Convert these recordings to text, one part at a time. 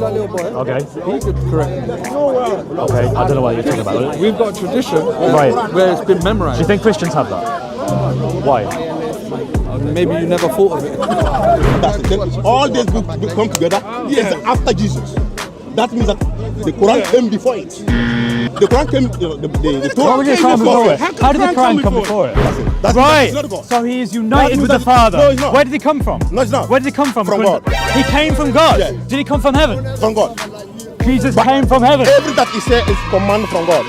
that little boy. Okay. He could correct me. Okay. I don't know what you're talking about. We've got a tradition Right. where it's been Do memorized. you think Christians have that? Why? Maybe you never thought of it. That's it. Then all these books come together. It's after Jesus. That means that the Quran came before it. The Quran came, the Torah Why would it come before it? How did the Quran come before it? That's Right. it's not God. So he is united with the that- Father. no, it's not. Where did he come from? No, it's not. Where did he come from? From Because God. He came from God. Yeah. Did he come from heaven? From God. Jesus came from heaven. Everything that he said is command from God.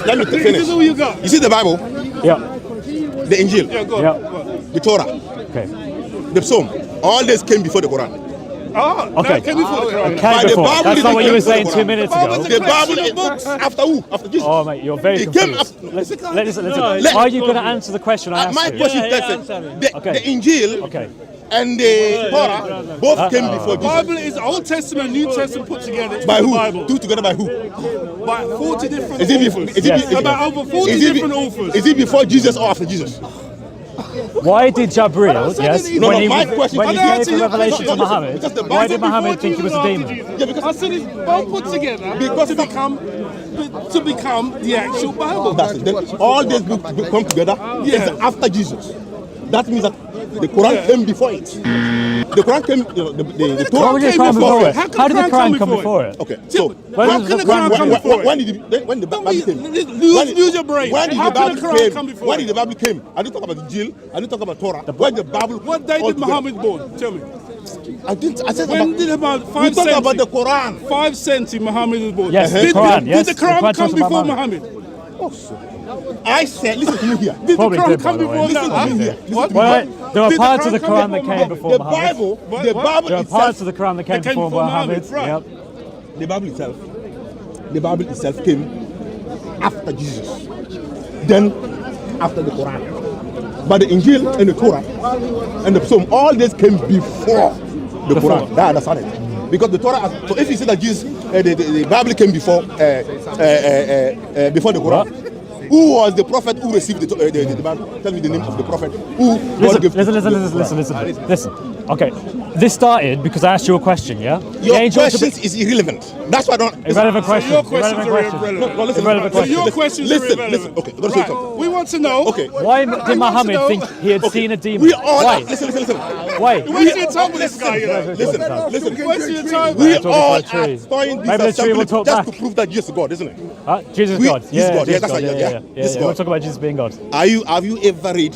Let me finish. You see the Bible, Yeah. the Injil, Yeah. the Torah, Okay. the Psalm. All this came before the Quran. Okay. Came before the Quran. Came By the before. Bible That's is not the what you were Bible. saying 2 minutes ago. The Bible is after who? After Jesus. Oh mate, you're very It came confused. after- Listen. Let- Are you going to answer the question I asked My you? question is that Okay. the Injil Okay. and the Torah both came before Jesus. Bible is Old Testament, New Testament put together. It's By the who? Bible. Two together by who? By 40 different Is it before? authors. Is it, Yes. is it- About over 40 is it- different authors. Is it before Jesus or after Jesus? Why did Jabril, yes, No, when he, my question when is- he I gave answer the your revelation to question. Muhammad, Because the why did Bible Muhammad think he was a demon? Yeah, because I said it's both put together Because to become the actual Bible. that's it. Then all these books come together. It's after Jesus. That means that the Quran came before it. The Quran came, the Why Torah would it came come before before it. it? How can How did the the Quran Quran come come before before it? Okay, so When How did can the the Quran Quran come come before it? when did the Bible came? Use your brain. When did How the can the Bible Quran came? come before When it? did the Bible came? I didn't talk about the Injil. I didn't talk about Torah. When the Bible? What day all did together. Muhammad born? Tell me. I didn't. I said When did about we 5 talk about centuries? the Quran. 5 centuries Muhammad was born. Yes, the Did Quran, yes, Did the the Quran Quran talks come about before Muhammad. Muhammad? I said, listen to me here. Did the Probably Quran did, by come the way. before Listen that? to me here. What? Well, there are Did parts of the come Quran that before came before The Muhammad. Bible, What? the What? Bible There are itself, parts of the Quran that came before Muhammad. right. Yep. the Bible itself, the Bible itself came after Jesus, then after the Quran. But the Injil and the Torah and the Psalm, all this came before the Quran. That I understand it. Because the Torah, so if you say that Jesus, the Bible came before the Quran, who was the prophet who received the Bible? Tell me the name of the prophet who God gave to the Quran. Listen. Okay, this started because I asked you a question, yeah? The Your angel questions is irrelevant. That's why I don't. Irrelevant question. your questions Irrelevant are question. irrelevant. No, listen, Irrelevant So question. your questions are Listen. irrelevant. Okay, I'm gonna show you Right. something. We want to know. Okay. Why did Muhammad know- think he had seen a demon? We all Why? listen. Why? You're wasting your time with this guy, you know. Listen. You're wasting your time. We talking all about a tree. are studying Maybe the this tree will assembly talk just back. to prove that Jesus is God, isn't it? Jesus We- God. he's Yeah, God. Yeah, Jesus that's God. right. Yeah. He's We'll God. talk about Jesus being God. Have you ever read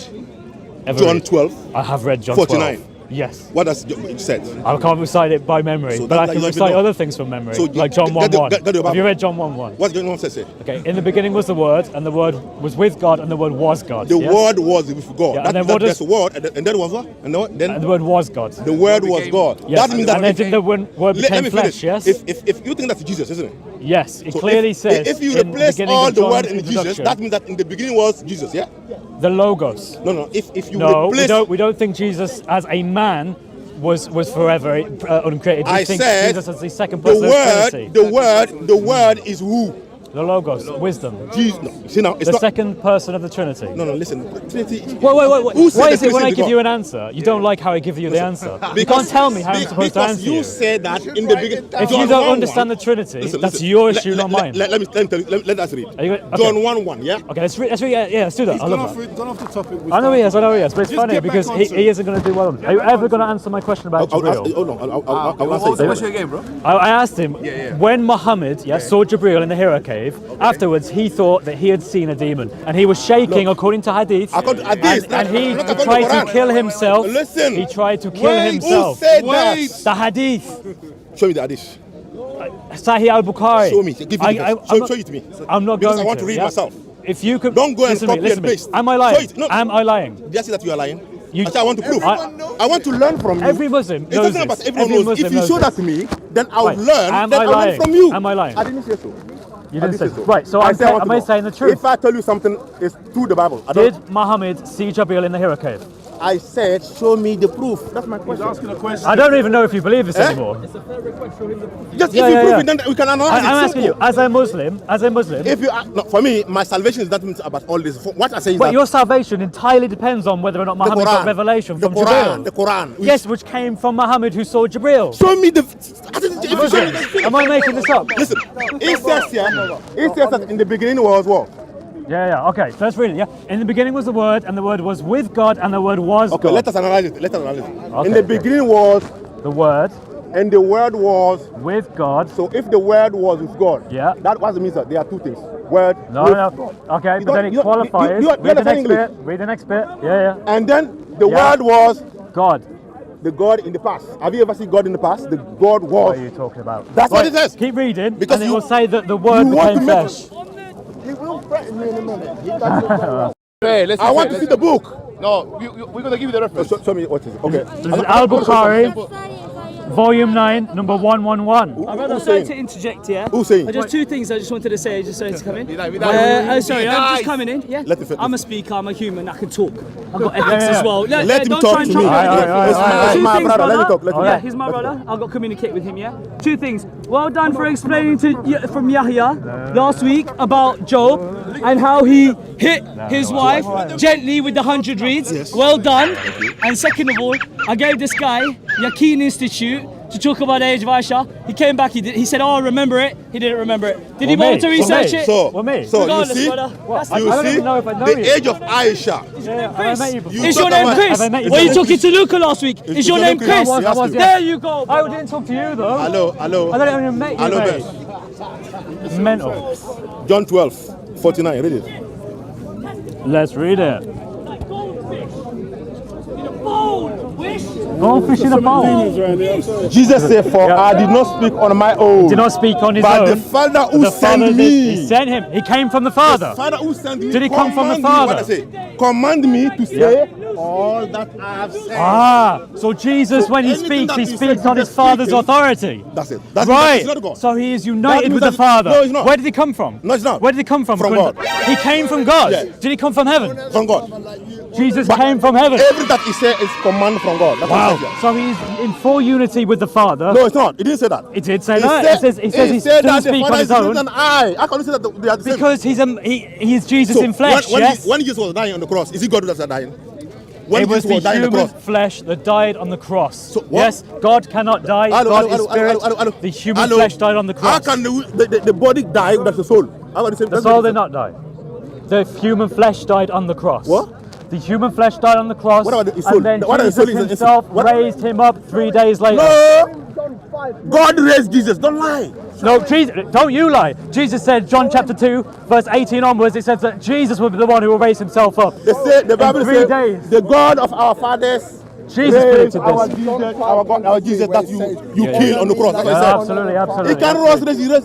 Ever John read? 12? I have read John 49. 12. Yes. What does it said? I can't recite it by memory, So but that- I that can you don't recite even know. other things from memory, So like John get 1:1. your Have you Bible. read John 1:1? What John 1 say? Okay, in the beginning was the Word, and the Word was with God, and the Word was God. The yes? word was with God. Yeah, and then what That's does- the word, and then was what? And then And the Word was God. the word was God. Yes. That means that and then the Word let became me flesh, finish. yes? If you think that's Jesus, isn't it? Yes, it So clearly if, says if you in the replace beginning all of the John's word in Jesus, introduction, that means that in the beginning was Jesus, yeah? the Logos. No. If you No, replace, we don't think Jesus as a man was forever uncreated. We I think said Jesus as the second the person of the Trinity. word is who? The Logos, wisdom. Jesus. No, see now, it's The not. second person of the Trinity. No, listen. Trinity. Wait. Who said Why the is it when Trinity I is give God? you an answer, you don't like how I give you the answer? You can't tell me how I'm supposed to because answer you said that in the beginning. If you don't understand the Trinity, that's your issue, not mine. Let me tell you. Let us read. Are you go- okay. John 1:1. Yeah. Okay, let's read. Yeah, let's do that. I Gone love that. off the topic. I know he is, but it's Just funny get back because onto he isn't going to do well on it. Are you ever going to answer my question about Jabril? Hold on. I'll say What's your game, bro? I asked him, when Muhammad saw Jabril in the Hira cave, afterwards he thought that he had seen a demon and he was shaking according to hadith, According to hadith, and he not according to tried to Quran. kill himself. Listen. He tried to kill Wait, himself. Who said Wait. that? The hadith, Show me the hadith. Sahih al-Bukhari. Show me. Give me show it to me. I'm not Because going I want to read yeah? myself. If you could, Don't go and listen to me, copy listen and to me. paste. Am I Show lying? it. No. Am I lying? Did I say that you are lying? You- I want to prove. I want to learn from you. Every Muslim It's knows not about this. everyone Every knows. If Muslim you knows show this. that to me, then I'll Right. learn. Am then I I'll learn lying? from you. Am I lying? I didn't say so. You didn't say so. Right, so I said I want am to I know. saying the truth? If I tell you something, it's through the Bible. I don't. Did Muhammad see Jabril in the Hira cave? I said, show me the proof. That's my question. Asking a question. I don't even know if you believe this anymore. Just Yeah, if you yeah, prove yeah. it, then we can analyze I'm it. asking you, Simple. as a Muslim, If you, no, for me, my salvation is not about all this. What I say is but that your salvation entirely depends on whether or not the Muhammad got Quran, revelation the from Quran, Jibreel. the Quran. Yes, which came from Muhammad who saw Jibreel. Show me the. If you show me Am I making this up? Listen, it says here, it says that in the beginning was what? Yeah, okay, so let's read it, yeah? In the beginning was the Word, and the Word was with God, and the Word was Okay, God. let us analyze it. Let us analyze it. Okay, in the okay. beginning was, The Word and the word was. with God. So if the word was with God, Yeah. that was means that there are two things. Word. No, with no. God. Okay, You but then don't- it you- qualifies. you Read the understand next English? bit. Read the next bit. Yeah. And then the Yeah. word was God. the God in the past. Have you ever seen God in the past? The God was. What are you talking about? That's what it says. Keep reading, Because and it you- will say that the Word you want became to make- flesh. He will threaten me in a minute. Hey, let's I want to see the book. No, we're gonna give you the reference. Show me what is it. Okay. This is Al-Bukhari, Volume 9, number 111. I'd rather Who's like to saying? interject here. Who's saying? Just two things I just wanted to say, just so it's coming. Sorry, Sorry, I'm just coming in. Yeah. Let it fit. I'm a speaker. I'm a human. I can talk. I've got ethics as well. Let him don't talk try and to me. trouble me. It's Two my things, brother. Let me talk. Let me Yeah, talk. he's my brother. I've got to communicate with him. Yeah. Two things. Well done for explaining from Yahya last week about Job and how he hit his wife gently with the 100 reeds. Well done. And second of all, I gave this guy Yaqeen Institute to talk about the age of Aisha. He came back. He said, "Oh, I remember it." He didn't remember it. Did he Well, bother to me. research Well, it? So, Well, me. so you Regardless, see, brother. That's I you don't see, even know if I know the you. age of Aisha. Have I met you before? Is You your talk name about- Chris? Have I met you Well, you before? took it to Luca last week. Is your your name name Chris? Chris? I was, There you go. I didn't talk to you though. Hello. I don't even met you, Hello, mate. Bess. Mental. John 12, 49. Read it. Let's read it. Goldfish in a bowl. Jesus said, "For Yeah. I did not speak on my own, Did not speak on his but own. the Father who The sent Father me." He sent him. He came from the Father. Father who sent me. Did he come from the command me, Father? What I say? Command me to say all that I have said. Ah, so Jesus, So when he anything speaks, that he he speaks said, on his Jesus Father's speaking. authority. That's it. That's Right. not God. So he is That united means with the that- Father. No, he's not. Where did he come from? No, he's not. Where did he come from? From God. He came from God. Yeah. Did he come from heaven? From God. Jesus But came from heaven. Everything that he said is command from God. That's Wow. what it says here. So he's in full unity with the Father. No, it's not. He didn't say that. It did say He that. said- It says he said doesn't that the speak on Father his is different own than I. How can you say that they are the same? because he is Jesus So in flesh. when, Yes. when Jesus was dying on the cross, is it God that's dying? When It was Jesus was the dying on the human cross. flesh that died on the cross. So what? Yes, God cannot die. God is spirit. The human flesh died on the cross. How can the body die without the soul? How about the same? The soul did not die. The human flesh died on the cross. What? The human flesh died on the cross, What about the soul? and then What about the Jesus soul is- himself what? raised him up 3 days later. No. God raised Jesus. Don't lie. No, Jesus, don't you lie. Jesus said, John chapter 2, verse 18 onwards, it says that Jesus will be the one who will raise himself up. They say the Bible in 3 says days. the God of our fathers Jesus raised predicted our this. Jesus, our God, our Jesus that you killed on the cross. That's what he Yeah, said. absolutely, He absolutely. cannot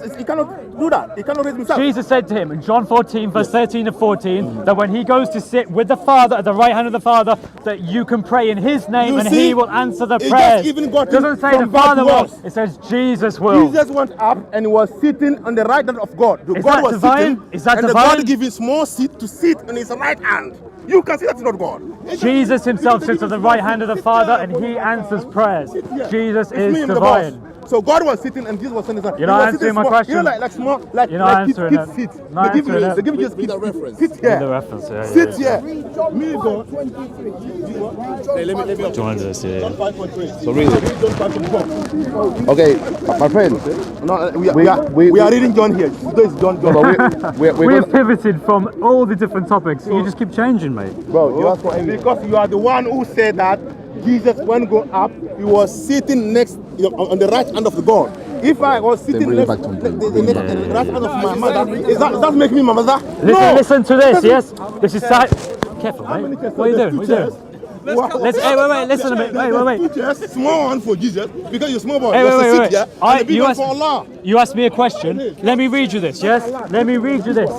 raise. He cannot do that. He cannot raise himself. Jesus said to him in John 14, verse 13 and 14, that when he goes to sit with the Father at the right hand of the Father, that you can pray in his name You and see, he will answer the he prayers. just even got It doesn't it say the from God Father to will, us. it says Jesus will. Jesus went up and was sitting on the right hand of God. The Is God that was divine? sitting, Is that and divine? the God gave him small seat to sit on his right hand. You can see that's not God. Jesus himself sits at the right hand of the Father and he answers prayers. Jesus It's me, is I'm the divine. boss. So God was sitting and Jesus was sitting. You're not answering my question. You know, like small, like You're not like answering kids it. sit. Not They give answering you, it. they give you just With kids the reference. sit here. The reference, yeah. Sit here. Me God. Hey, let me Join us, yeah. 5.3. So read it. John 5.4. Okay, my friend. No, we are reading John here. This is John. But we're We have gonna, pivoted from all the different topics. You just keep changing, mate. bro, you asked for evidence. Because you are the one who said that Jesus, when go up, he was sitting next on the right hand of the God. If I was sitting bring it next, back to him. the right hand of my mother, is that make me my mother? Listen to this, yes? This is careful, mate. What are you doing? What are you doing? Let's. Hey, wait. Listen to me. Wait. Two chairs, small one for Jesus, because you're small boy. Hey, you have to wait. sit here, and the big one for Allah. You asked me a question. Let me read you this, yes? Let me read you this.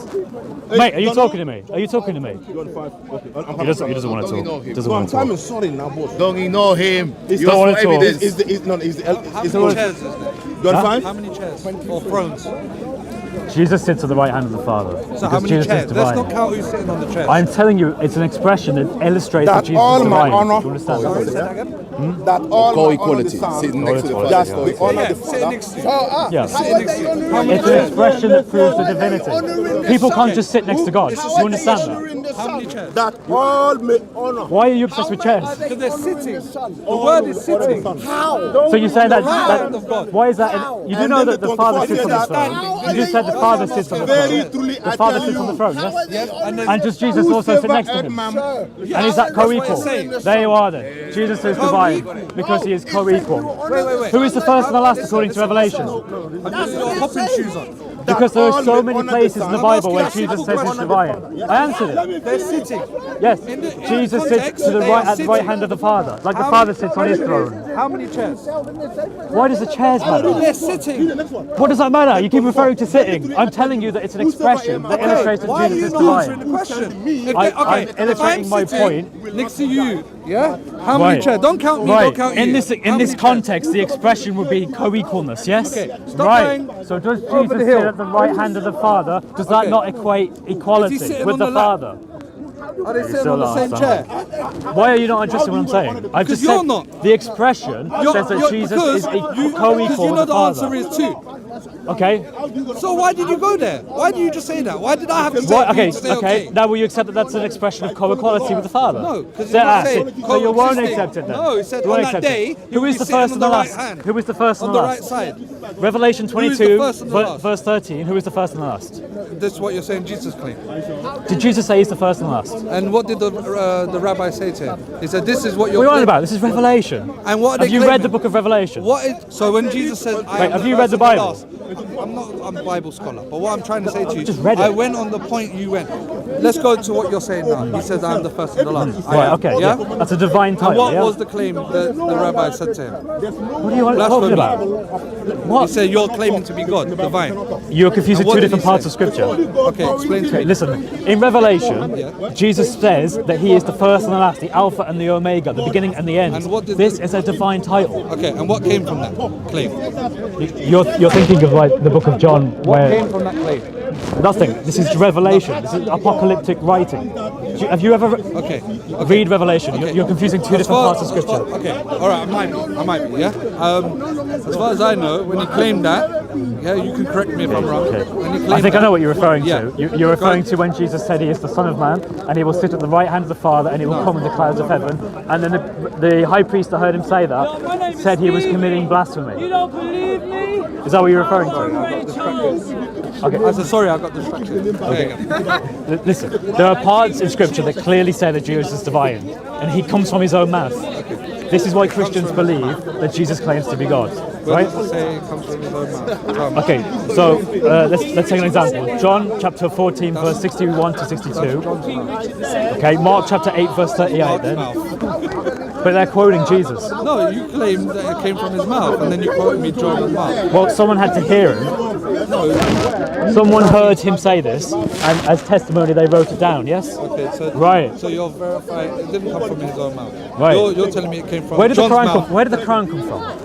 Mate, are you talking to me? Are you talking to me? John 5. Okay. He doesn't want to Don't talk. ignore him. Doesn't I'm want to talk. timing sorry now, boss. Don't ignore him. It's You don't wanna asked for talk. evidence. Is the How many chairs is there? John 5? How many chairs or thrones? Jesus sits at the right hand of the Father. So how because many Jesus chairs? is Let's divine. not count who's sitting on the chairs. I'm telling you, it's an expression that illustrates that That Jesus all is my divine. honor- Do you understand? Sorry, say that again? That all Co-equality, sitting next to the Father. That's the honor of Yeah, the sitting Father. next to you. Yeah. Sitting next to you. How many It's an chairs? expression that proves the divinity. People can't just sit next to God. Do you understand that? How many chairs? That all may honor. Why are you obsessed with chairs? Because they're sitting. The word is sitting. How? So you're saying that, right hand of God. why is that? You do And know then that the the Father 24 sits on the says that- throne. You just said the Father sits on the Very throne. truly, The I Father tell sits on the you. throne, yes? Yeah, and then And does Jesus also sit next to him? And is that that's what you're co-equal? saying. There you are then. Jesus is divine because he is co-equal. wait. Who is the first and the last according to Revelation? I'm putting your hopping shoes on. Because there are all so may many honor the places in Son. the I'm Bible where asking a Jesus simple says he's question. divine. I answered it. They're sitting. Yes. In Jesus sits context, to the they right are at the right sitting. hand of the Father, like the How Father many- sits on his throne. How many chairs? Why does the chairs matter? They're sitting. What does that matter? You keep referring to sitting. I'm telling you that it's an expression that illustrates that Why are Jesus you is not answering divine. the question? I'm illustrating my point. Next to you, yeah? How many Right. chairs? Don't count me, Right. don't count you. In this How many chairs? context, the expression would be co-equalness. Yes. Okay, stop Right. going So does over Jesus the sit hill. at the right hand of the Father? Does that Okay. not equate equality sitting with on the the lap? Father? Are they sitting still on the are, same son. chair? Why are you not addressing what I'm saying? I've just you're said not. the expression says that Jesus is because you co-equal know with the the Father. answer is two. Okay. So why did you go there? Why did you just say that? Why did I have to say What, it for you okay, to say okay. Now will you accept that that's an expression of co-equality with the Father? No, because So, you ah, say so you won't coexisting. accept it then? No, he said You won't on that accept it. day, Who he'll is be the sitting first on and the the right last? hand. Who is the first and On the the last? right side. Revelation Who is 22, the first and the last? verse 13. Who is the first and the last? This is what you're saying Jesus claimed. Did Jesus say he's the first and the last? And what did the rabbi say to him? He said, "This is what you're." What are you on about? This is Revelation. And what are Have they you read claiming? the book of Revelation? What is, so when Jesus says, I am have the you read first the and Bible? last, I'm a Bible scholar, but what I'm trying to say to you, just read it. I went on the point you went. Let's go to what you're saying now. He says, I'm the first and the last. I Right, am. okay. Yeah? That's a divine And title, what yeah? was the claim that the rabbi said to him? What do you want to talk Blasphemy. about? He What? said, you're claiming to be God, divine. You're confusing And what two did he different parts say? of Scripture. Okay, explain to Okay, me. listen. In Revelation, Jesus says that he is the first and the last, the Alpha and the Omega, the beginning and the end. And what did This the- is a divine title. Okay, and what came from that claim? You're thinking of like the book of John, where Came from that claim. nothing. This is Revelation. This is apocalyptic writing. Have you ever Okay. read Revelation? You're confusing two different parts of Scripture. Okay, all right, I might be, yeah. As far as I know, when he claimed that, yeah, you can correct me if I'm wrong. Okay. When he I claimed think I know that- what you're referring Yeah. to. You're referring to when Jesus said he is the Son of Man, and he will sit at the right hand of the Father, and he will come in the clouds of heaven. And then the high priest that heard him say that said he was committing blasphemy. You don't believe me? Is that what you're referring to? Okay. I said, sorry, I got distracted. There you go. Listen, there are parts in Scripture that clearly say that Jesus is divine, and he comes from his own mouth. This is why Christians believe that Jesus claims to be God, Where right? does it say it comes from his own mouth? Okay, so let's take an example. John chapter 14, verse 61 to 62. Okay, Mark chapter 8, verse 38 then. But they're quoting Jesus. No, you claimed that it came from his mouth, and then you quoted me John and Mark. Well, someone had to hear him. Someone heard him say this, and as testimony they wrote it down, yes? Okay, so Right. So you're verifying it didn't come from his own mouth. Right. You're telling me it came from Where did John's the Quran mouth. come? Where did the Quran come from?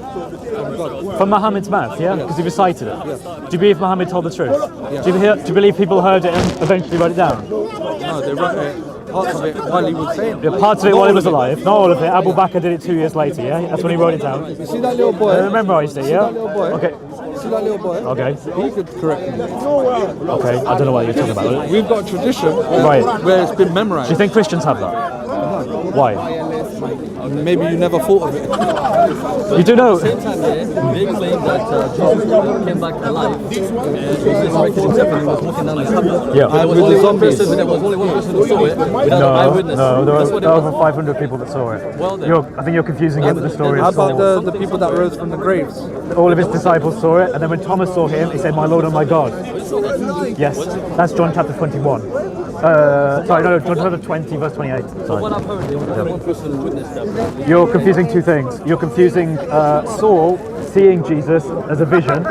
From God. From Muhammad's mouth, yeah? Because he recited it. Do you believe Muhammad told the truth? Yeah. Do you believe people heard it and eventually wrote it down? No, they wrote parts of it while he was saying it. Yeah, parts of it while he was alive, not all of it. Abu Bakr did it 2 years later, yeah? That's when he wrote it down. You see that little boy? Memorized it, yeah? That little boy? Okay, See that little boy? okay, He could correct me. okay. I don't know what you're talking about. We've got a tradition Right. where it's been Do memorized. you think Christians have that? Why? Maybe you never thought of it. You do know. They claim that Jesus came back alive and he resurrected himself and he was walking down the Sabbath. Yeah. There was only one person, but there was only one person who saw it without an eyewitness. No, there That's were what they over want. 500 people that saw it. Well then. I think you're confusing it with the story How of about Saul. the people that rose from the graves? All of his disciples saw it, and then when Thomas saw him, he said, "My Lord and my God." Yes, that's John chapter 21. Sorry, no, John chapter 20, verse 28. Sorry. What I've heard, there was only one person who witnessed that. You're confusing two things. You're confusing Saul seeing Jesus as a vision,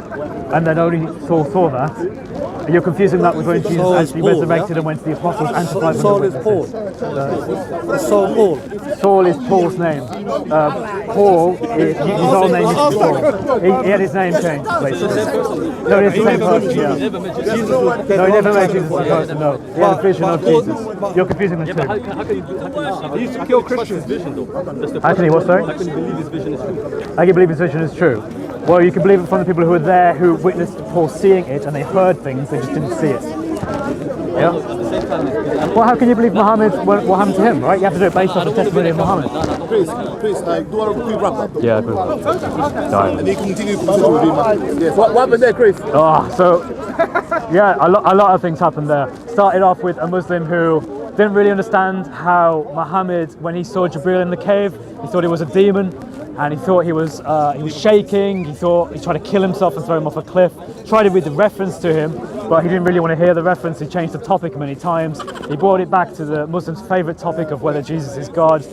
and then only Saul saw that. You're confusing that with when Jesus Saul is actually Paul, resurrected yeah? and went to the apostles and to 500 Saul is Paul. witnesses. It's Saul Paul. Saul is Paul's name. Paul, his old name is Paul. He had his name changed, basically. No, he's the same person, yeah. No, he never made Jesus the person, no. He had a vision of Jesus. You're confusing the two. He used to kill Christians. Vision, though. How can he, what, sorry? How can you believe his vision is true? How can you believe his vision is true? Well, you can believe it from the people who were there, who witnessed Paul seeing it, and they heard things, they just didn't see it. Yeah? At the same time, Well, how can you believe Muhammad, what happened to him, right? You have to do it based off the testimony of Muhammad. Chris, do you want to quick wrap up? Yeah, good. And he continue with him. Yes. What happened there, Chris? Yeah, a lot of things happened there. Started off with a Muslim who didn't really understand how Muhammad, when he saw Jibril in the cave, he thought he was a demon, and he thought he was shaking. He thought he tried to kill himself and throw him off a cliff. Tried to read the reference to him, but he didn't really want to hear the reference. He changed the topic many times. He brought it back to the Muslims' favorite topic of whether Jesus is God.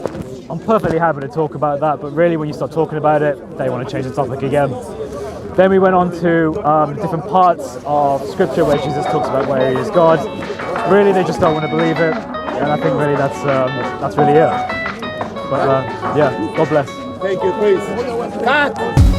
I'm perfectly happy to talk about that, but really when you start talking about it, they want to change the topic again. Then we went on to different parts of scripture where Jesus talks about where he is God. Really, they just don't want to believe it, and I think really that's really it. But yeah, God bless. Thank you, Chris. Cut!